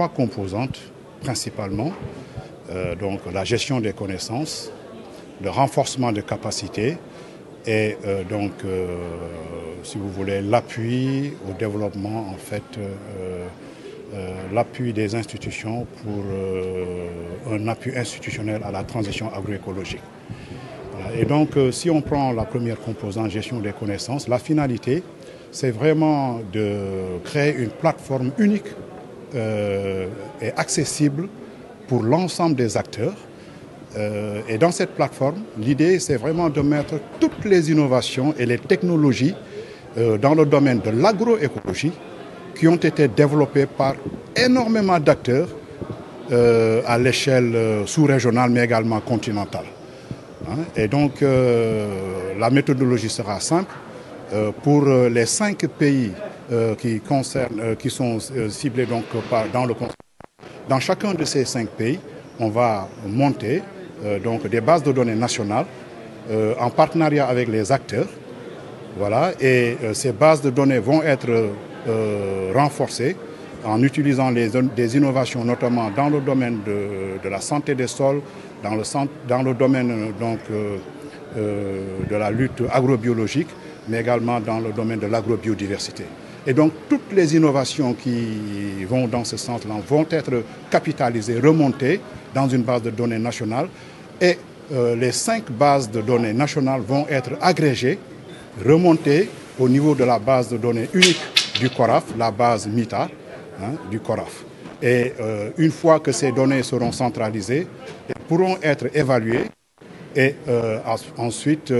trois composantes principalement. Donc la gestion des connaissances, le renforcement des capacités et si vous voulez, l'appui au développement, en fait, l'appui des institutions pour un appui institutionnel à la transition agroécologique. Voilà. Et donc, si on prend la première composante, gestion des connaissances, la finalité, c'est vraiment de créer une plateforme unique et accessible pour l'ensemble des acteurs. Et dans cette plateforme, l'idée, c'est vraiment de mettre toutes les innovations et les technologies dans le domaine de l'agroécologie qui ont été développées par énormément d'acteurs à l'échelle sous-régionale, mais également continentale. Et donc, la méthodologie sera simple. Pour les 5 pays qui sont ciblés donc, dans le conseil, dans chacun de ces 5 pays, on va monter donc des bases de données nationales en partenariat avec les acteurs. Voilà, et ces bases de données vont être renforcées en utilisant des innovations, notamment dans le domaine de la santé des sols, dans le domaine donc, de la lutte agrobiologique, mais également dans le domaine de l'agrobiodiversité. Et donc, toutes les innovations qui vont dans ce sens-là vont être capitalisées, remontées dans une base de données nationale. Et les 5 bases de données nationales vont être agrégées, remontées au niveau de la base de données unique du CORAF, la base MITA du CORAF. Et une fois que ces données seront centralisées, elles pourront être évaluées. Et ensuite,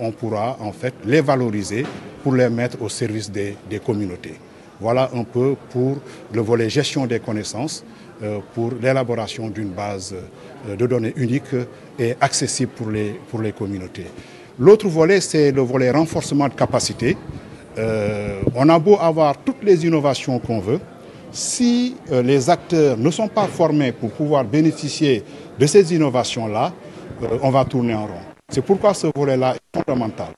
on pourra en fait les valoriser pour les mettre au service des communautés. Voilà un peu pour le volet gestion des connaissances, pour l'élaboration d'une base de données unique et accessible pour les communautés. L'autre volet, c'est le volet renforcement de capacité. On a beau avoir toutes les innovations qu'on veut, si les acteurs ne sont pas formés pour pouvoir bénéficier de ces innovations-là, on va tourner en rond. C'est pourquoi ce volet-là est fondamental.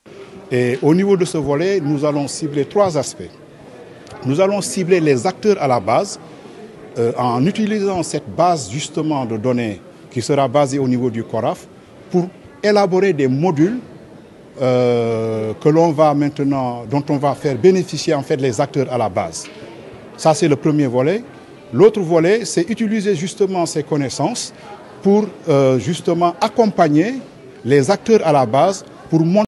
Et au niveau de ce volet, nous allons cibler 3 aspects. Nous allons cibler les acteurs à la base en utilisant cette base justement de données qui sera basée au niveau du CORAF pour élaborer des modules que l'on va maintenant, dont on va faire bénéficier en fait les acteurs à la base. Ça, c'est le premier volet. L'autre volet, c'est utiliser justement ces connaissances pour justement accompagner les acteurs à la base pour montrer